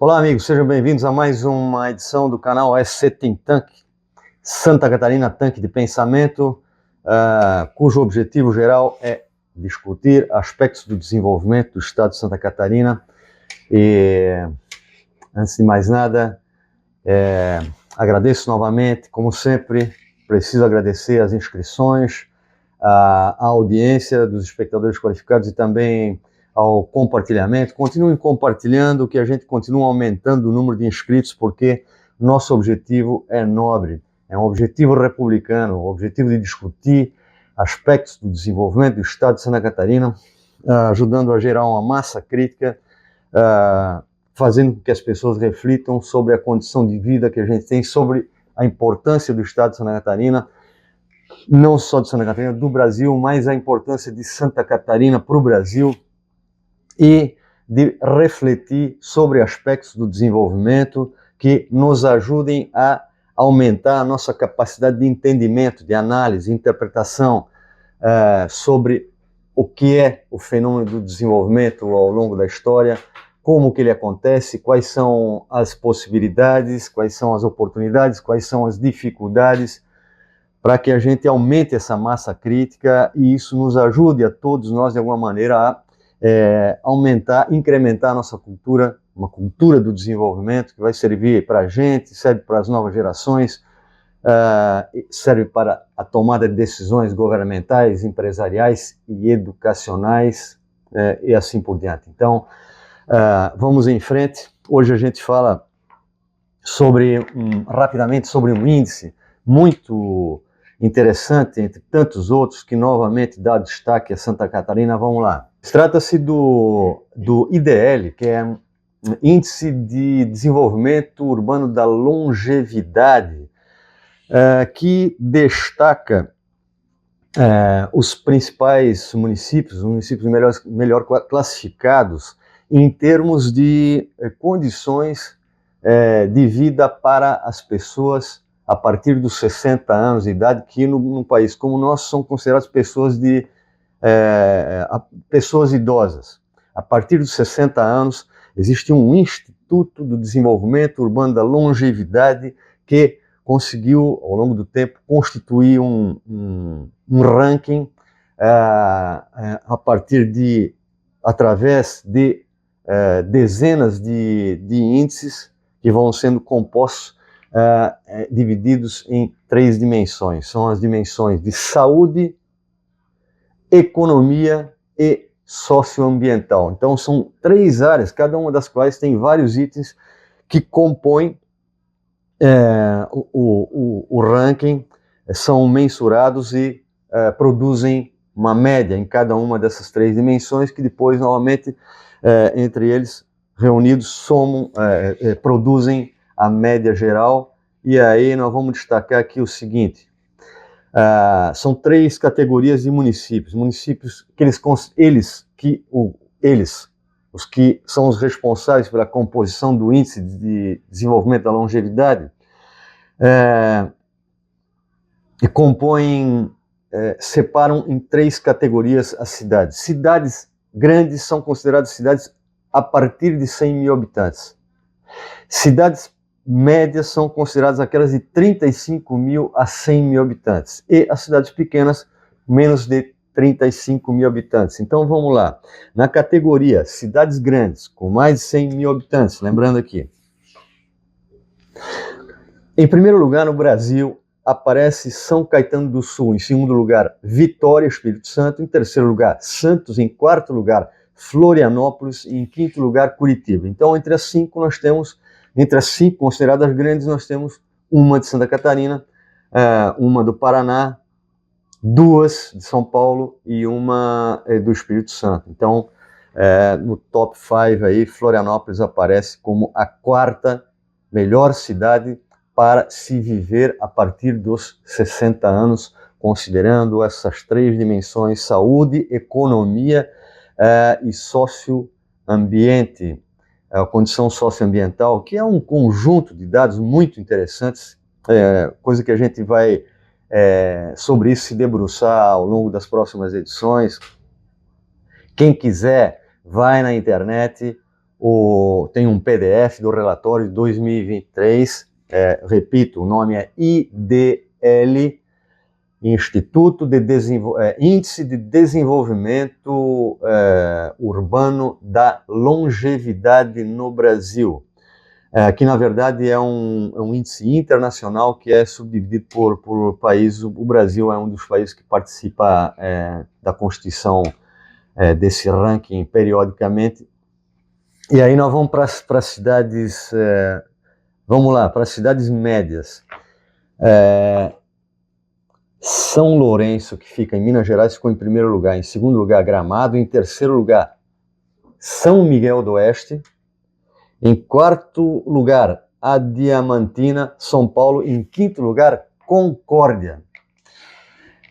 Olá, amigos, sejam bem-vindos a mais uma edição do canal SC Think Tank, Santa Catarina Tanque de Pensamento, cujo objetivo geral é discutir aspectos do desenvolvimento do Estado de Santa Catarina. E, antes de mais nada, agradeço novamente, como sempre, preciso agradecer as inscrições, a audiência dos espectadores qualificados e também ao compartilhamento. Continuem compartilhando, que a gente continua aumentando o número de inscritos, porque nosso objetivo é nobre, é um objetivo republicano, o objetivo de discutir aspectos do desenvolvimento do Estado de Santa Catarina, ajudando a gerar uma massa crítica, fazendo com que as pessoas reflitam sobre a condição de vida que a gente tem, sobre a importância do Estado de Santa Catarina, não só de Santa Catarina, do Brasil, mas a importância de Santa Catarina para o Brasil, e de refletir sobre aspectos do desenvolvimento que nos ajudem a aumentar a nossa capacidade de entendimento, de análise, interpretação sobre o que é o fenômeno do desenvolvimento ao longo da história, como que ele acontece, quais são as possibilidades, quais são as oportunidades, quais são as dificuldades, para que a gente aumente essa massa crítica e isso nos ajude a todos nós, de alguma maneira, a aumentar, incrementar a nossa cultura, uma cultura do desenvolvimento que vai servir para a gente, serve para as novas gerações, serve para a tomada de decisões governamentais, empresariais e educacionais, e assim por diante. Então, vamos em frente. Hoje a gente fala rapidamente sobre um índice muito interessante, entre tantos outros, que novamente dá destaque a Santa Catarina. Vamos lá. Trata-se do IDL, que é um Índice de Desenvolvimento Urbano da Longevidade, que destaca os principais municípios, os municípios melhor classificados em termos de condições de vida para as pessoas a partir dos 60 anos de idade, que num país como o nosso são consideradas pessoas pessoas idosas. A partir dos 60 anos, existe um Instituto do Desenvolvimento Urbano da Longevidade que conseguiu, ao longo do tempo, constituir um ranking através de dezenas de índices que vão sendo compostos, divididos em 3 dimensões. São as dimensões de saúde, economia e socioambiental. Então são 3 áreas, cada uma das quais tem vários itens que compõem o ranking, são mensurados e produzem uma média em cada uma dessas 3 dimensões, que depois, novamente, entre eles, reunidos, somam, produzem a média geral. E aí nós vamos destacar aqui o seguinte: são 3 categorias de municípios. Municípios que os que são os responsáveis pela composição do Índice de Desenvolvimento da Longevidade, e compõem, separam em 3 categorias as cidades. Cidades grandes são consideradas cidades a partir de 100 mil habitantes. Cidades médias são consideradas aquelas de 35 mil a 100 mil habitantes. E as cidades pequenas, menos de 35 mil habitantes. Então vamos lá. Na categoria cidades grandes, com mais de 100 mil habitantes, lembrando aqui. Em primeiro lugar, no Brasil, aparece São Caetano do Sul. Em segundo lugar, Vitória, Espírito Santo. Em terceiro lugar, Santos. Em quarto lugar, Florianópolis. E em quinto lugar, Curitiba. Então, entre as 5 consideradas grandes, nós temos uma de Santa Catarina, uma do Paraná, 2 de São Paulo e uma do Espírito Santo. Então, no top 5 aí, Florianópolis aparece como a 4ª melhor cidade para se viver a partir dos 60 anos, considerando essas 3 dimensões: saúde, economia e socioambiente. A condição socioambiental, que é um conjunto de dados muito interessantes, coisa que a gente vai sobre isso se debruçar ao longo das próximas edições. Quem quiser, vai na internet, tem um PDF do relatório de 2023, repito, o nome é IDL, Índice de Desenvolvimento Urbano da Longevidade no Brasil, que na verdade é um índice internacional que é subdividido por países. O Brasil é um dos países que participa da constituição desse ranking periodicamente. E aí nós vamos para as cidades, vamos lá, para as cidades médias. São Lourenço, que fica em Minas Gerais, ficou em primeiro lugar. Em segundo lugar, Gramado. Em terceiro lugar, São Miguel do Oeste. Em quarto lugar, Diamantina, São Paulo. Em quinto lugar, Concórdia.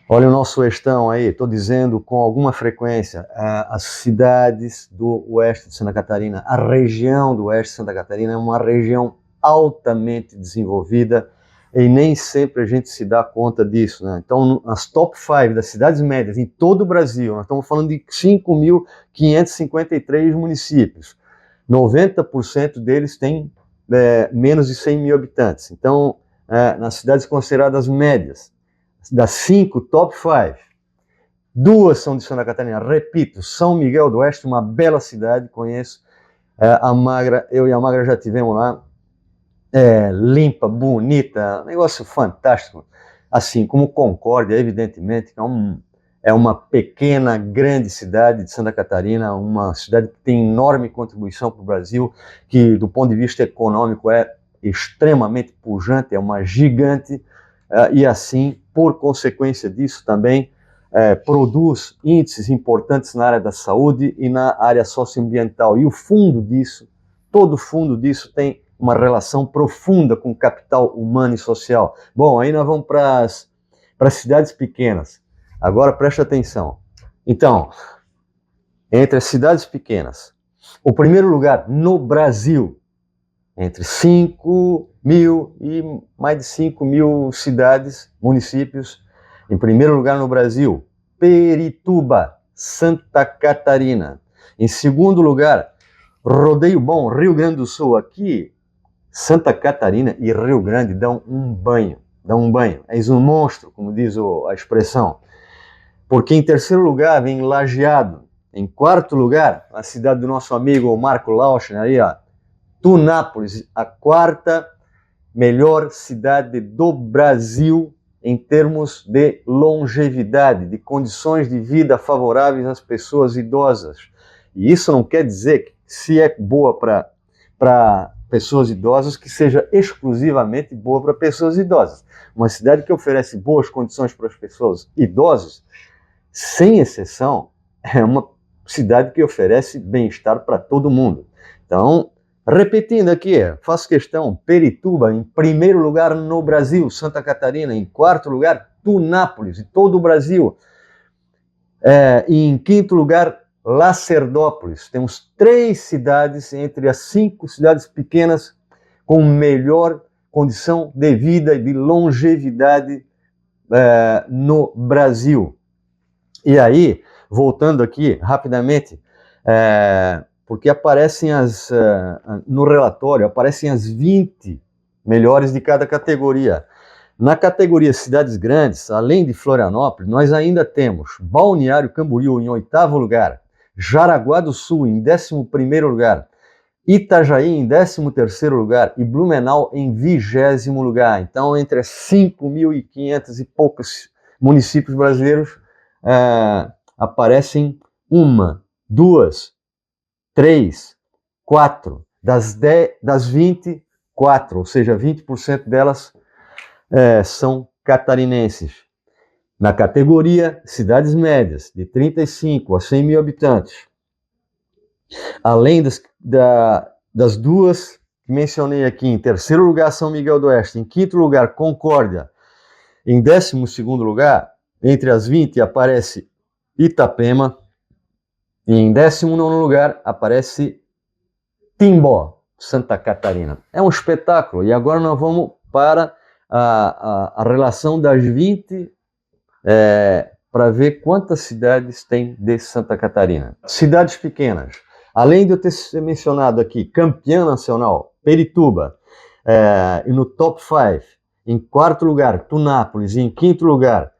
Olha o nosso oestão aí, estou dizendo com alguma frequência, as cidades do oeste de Santa Catarina, a região do oeste de Santa Catarina é uma região altamente desenvolvida e nem sempre a gente se dá conta disso, né? Então, as top 5 das cidades médias em todo o Brasil, nós estamos falando de 5.553 municípios, 90% deles têm menos de 100 mil habitantes. Então, nas cidades consideradas médias, das 5 top 5, 2 são de Santa Catarina. Repito, São Miguel do Oeste, uma bela cidade, conheço. A Magra, eu e a Magra já tivemos lá. Limpa, bonita, negócio fantástico. Assim como Concórdia, evidentemente, que é uma pequena, grande cidade de Santa Catarina, uma cidade que tem enorme contribuição para o Brasil, que do ponto de vista econômico é extremamente pujante, é uma gigante, e assim, por consequência disso também, produz índices importantes na área da saúde e na área socioambiental. E o fundo disso, todo o fundo disso tem uma relação profunda com o capital humano e social. Bom, aí nós vamos para as cidades pequenas. Agora preste atenção. Então, entre as cidades pequenas, o primeiro lugar no Brasil, entre 5 mil e mais de 5 mil cidades, municípios, em primeiro lugar no Brasil, Perituba, Santa Catarina. Em segundo lugar, Rodeio Bom, Rio Grande do Sul. Aqui, Santa Catarina e Rio Grande dão um banho. És um monstro, como diz a expressão. Porque em terceiro lugar vem Lajeado. Em quarto lugar, a cidade do nosso amigo Marco Lauschner, aí, ó, Tunápolis, a quarta melhor cidade do Brasil em termos de longevidade, de condições de vida favoráveis às pessoas idosas. E isso não quer dizer que, se é boa para pessoas idosas, que seja exclusivamente boa para pessoas idosas. Uma cidade que oferece boas condições para as pessoas idosas, sem exceção, é uma cidade que oferece bem-estar para todo mundo. Então, repetindo aqui, faço questão, Perituba em primeiro lugar no Brasil, Santa Catarina em quarto lugar, Tunápolis, em todo o Brasil. E em quinto lugar, Lacerdópolis. Temos 3 cidades entre as 5 cidades pequenas com melhor condição de vida e de longevidade no Brasil. E aí, voltando aqui rapidamente, porque aparecem no relatório, aparecem as 20 melhores de cada categoria. Na categoria cidades grandes, além de Florianópolis, nós ainda temos Balneário Camboriú em 8º lugar, Jaraguá do Sul em 11º lugar, Itajaí em 13º lugar e Blumenau em 20º lugar. Então, entre as 5.500 e poucos municípios brasileiros, aparecem 1, 2, 3, 4, das 24, ou seja, 20% delas são catarinenses. Na categoria cidades médias, de 35 a 100 mil habitantes, além das 2 que mencionei aqui, em terceiro lugar São Miguel do Oeste, em quinto lugar Concórdia, em 12º lugar, entre as 20 aparece Itapema, e em 19º lugar aparece Timbó, Santa Catarina. É um espetáculo. E agora nós vamos para a relação das 20 para ver quantas cidades tem de Santa Catarina. Cidades pequenas. Além de eu ter mencionado aqui, campeã nacional, Perituba, e no top 5, em quarto lugar, Tunápolis, e em quinto lugar,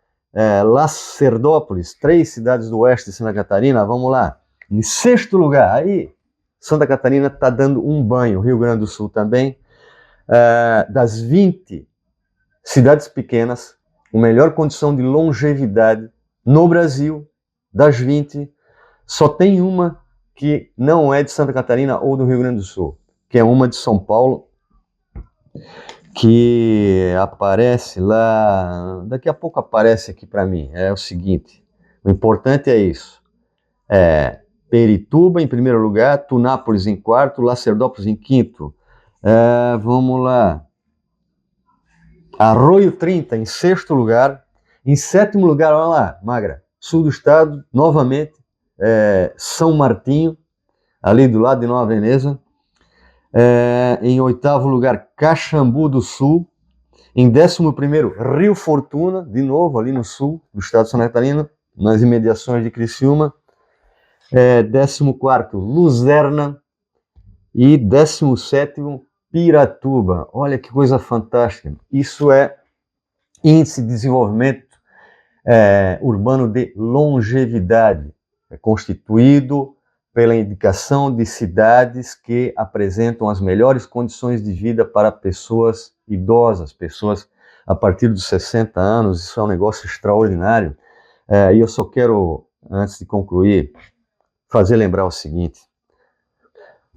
Lacerdópolis, 3 cidades do oeste de Santa Catarina, vamos lá. Em sexto lugar, aí Santa Catarina está dando um banho, Rio Grande do Sul também. Das 20 cidades pequenas, com melhor condição de longevidade no Brasil, das 20, só tem uma que não é de Santa Catarina ou do Rio Grande do Sul, que é uma de São Paulo, que aparece lá, daqui a pouco aparece aqui para mim. É o seguinte, o importante é isso, Perituba em primeiro lugar, Tunápolis em quarto, Lacerdópolis em quinto, vamos lá, Arroio 30 em sexto lugar, em sétimo lugar, olha lá, Magra, sul do estado, novamente, São Martinho, ali do lado de Nova Veneza. Em oitavo lugar, Caxambu do Sul. Em 11º, Rio Fortuna, de novo ali no sul do estado de Santa Catarina, nas imediações de Criciúma. 14º, Luzerna. E 17º, Piratuba. Olha que coisa fantástica. Isso é Índice de Desenvolvimento Urbano de Longevidade. É constituído pela indicação de cidades que apresentam as melhores condições de vida para pessoas idosas, pessoas a partir dos 60 anos. Isso é um negócio extraordinário. E eu só quero, antes de concluir, fazer lembrar o seguinte.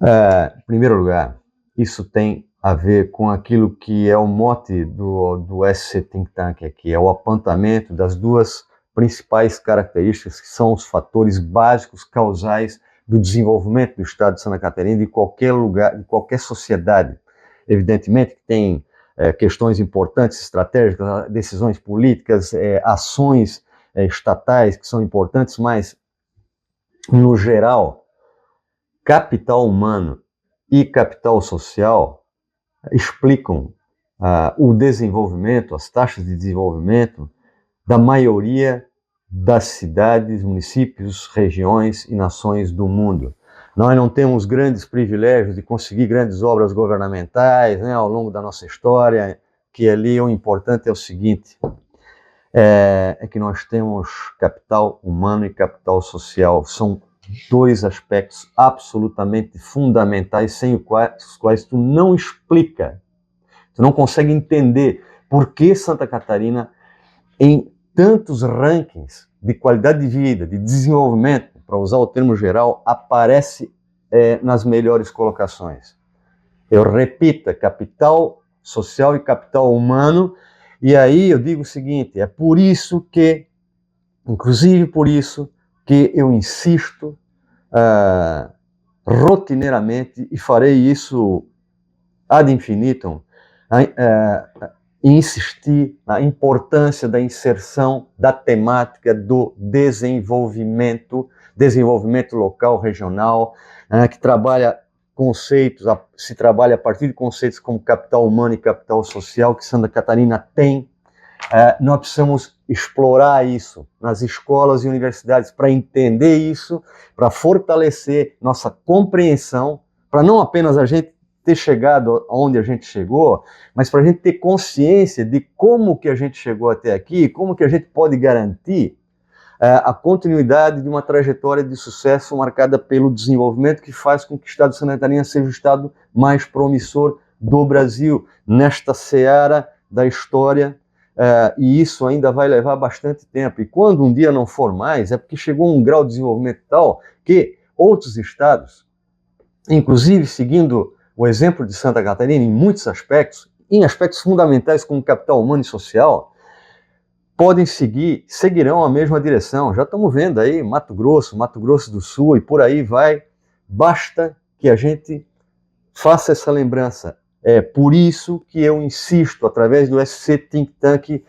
Em primeiro lugar, isso tem a ver com aquilo que é o mote do SC Think Tank aqui, é o apontamento das duas principais características que são os fatores básicos causais do desenvolvimento do estado de Santa Catarina, de qualquer lugar, de qualquer sociedade. Evidentemente que tem questões importantes, estratégicas, decisões políticas, ações estatais que são importantes, mas, no geral, capital humano e capital social explicam o desenvolvimento, as taxas de desenvolvimento da maioria das cidades, municípios, regiões e nações do mundo. Nós não temos grandes privilégios de conseguir grandes obras governamentais, né, ao longo da nossa história, que ali o importante é o seguinte, é que nós temos capital humano e capital social. São dois aspectos absolutamente fundamentais, sem os quais tu não explica, tu não consegue entender por que Santa Catarina, em tantos rankings de qualidade de vida, de desenvolvimento, para usar o termo geral, aparece nas melhores colocações. Eu repito, capital social e capital humano, e aí eu digo o seguinte, é por isso que, inclusive por isso, que eu insisto rotineiramente, e farei isso ad infinitum, insistir na importância da inserção da temática do desenvolvimento local, regional, que trabalha conceitos, se trabalha a partir de conceitos como capital humano e capital social, que Santa Catarina tem. Nós precisamos explorar isso nas escolas e universidades para entender isso, para fortalecer nossa compreensão, para não apenas a gente ter chegado onde a gente chegou, mas para a gente ter consciência de como que a gente chegou até aqui, como que a gente pode garantir a continuidade de uma trajetória de sucesso marcada pelo desenvolvimento que faz com que o estado de Santa Catarina seja o estado mais promissor do Brasil, nesta seara da história, e isso ainda vai levar bastante tempo. E quando um dia não for mais, é porque chegou um grau de desenvolvimento tal que outros estados, inclusive seguindo o exemplo de Santa Catarina em muitos aspectos, em aspectos fundamentais como capital humano e social, podem seguirão a mesma direção. Já estamos vendo aí Mato Grosso do Sul e por aí vai. Basta que a gente faça essa lembrança. É por isso que eu insisto, através do SC Think Tank,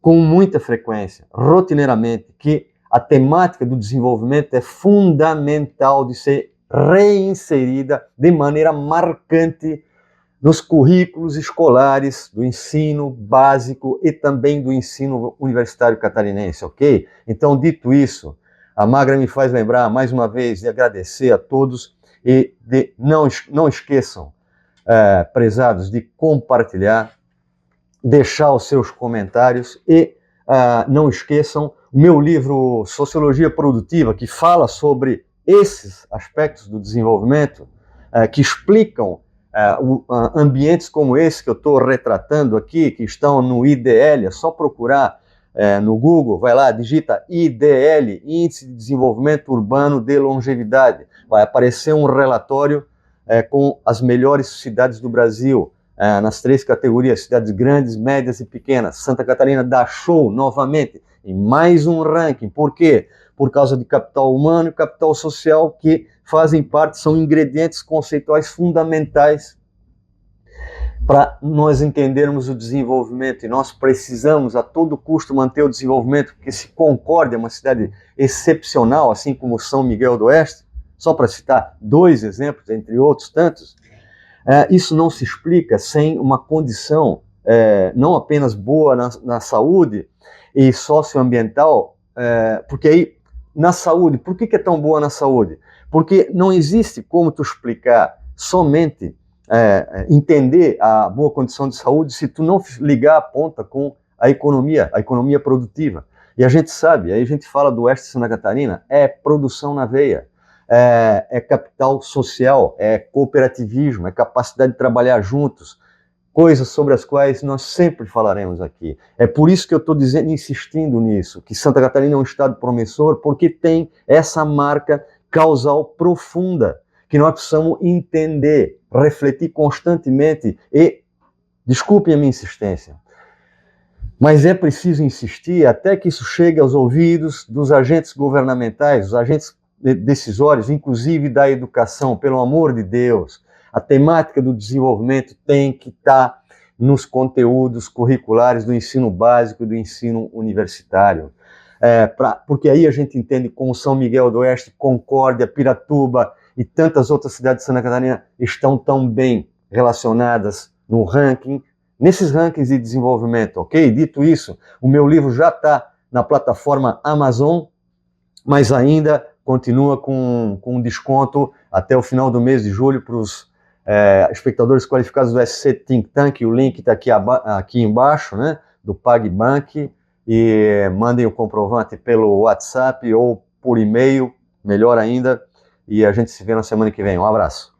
com muita frequência, rotineiramente, que a temática do desenvolvimento é fundamental de ser reinserida de maneira marcante nos currículos escolares do ensino básico e também do ensino universitário catarinense, ok? Então, dito isso, A Magra me faz lembrar, mais uma vez, de agradecer a todos e de não esqueçam, prezados, de compartilhar, deixar os seus comentários e não esqueçam o meu livro Sociologia Produtiva, que fala sobre esses aspectos do desenvolvimento, que explicam ambientes como esse que eu estou retratando aqui, que estão no IDL, é só procurar no Google, vai lá, digita IDL, Índice de Desenvolvimento Urbano de Longevidade, vai aparecer um relatório com as melhores cidades do Brasil, nas 3 categorias, cidades grandes, médias e pequenas. Santa Catarina dá show novamente em mais um ranking. Por quê? Por causa de capital humano e capital social, que fazem parte, são ingredientes conceituais fundamentais para nós entendermos o desenvolvimento. E nós precisamos a todo custo manter o desenvolvimento, porque se Concórdia é uma cidade excepcional, assim como São Miguel do Oeste, só para citar 2 exemplos, entre outros tantos, isso não se explica sem uma condição não apenas boa na saúde e socioambiental, porque aí, na saúde, por que é tão boa na saúde? Porque não existe como tu explicar somente, entender a boa condição de saúde se tu não ligar a ponta com a economia produtiva. E a gente sabe, aí a gente fala do oeste de Santa Catarina, é produção na veia. É capital social, é cooperativismo, é capacidade de trabalhar juntos, coisas sobre as quais nós sempre falaremos aqui. É por isso que eu estou insistindo nisso, que Santa Catarina é um estado promissor, porque tem essa marca causal profunda, que nós precisamos entender, refletir constantemente e, desculpem a minha insistência, mas é preciso insistir até que isso chegue aos ouvidos dos agentes governamentais, dos agentes decisórios, inclusive da educação. Pelo amor de Deus, a temática do desenvolvimento tem que estar nos conteúdos curriculares do ensino básico e do ensino universitário. Porque aí a gente entende como São Miguel do Oeste, Concórdia, Piratuba e tantas outras cidades de Santa Catarina estão tão bem relacionadas no ranking, nesses rankings de desenvolvimento, ok? Dito isso, o meu livro já está na plataforma Amazon, mas ainda continua com desconto até o final do mês de julho para os espectadores qualificados do SC Think Tank. O link está aqui embaixo, né, do PagBank, e mandem o comprovante pelo WhatsApp ou por e-mail, melhor ainda, e a gente se vê na semana que vem. Um abraço.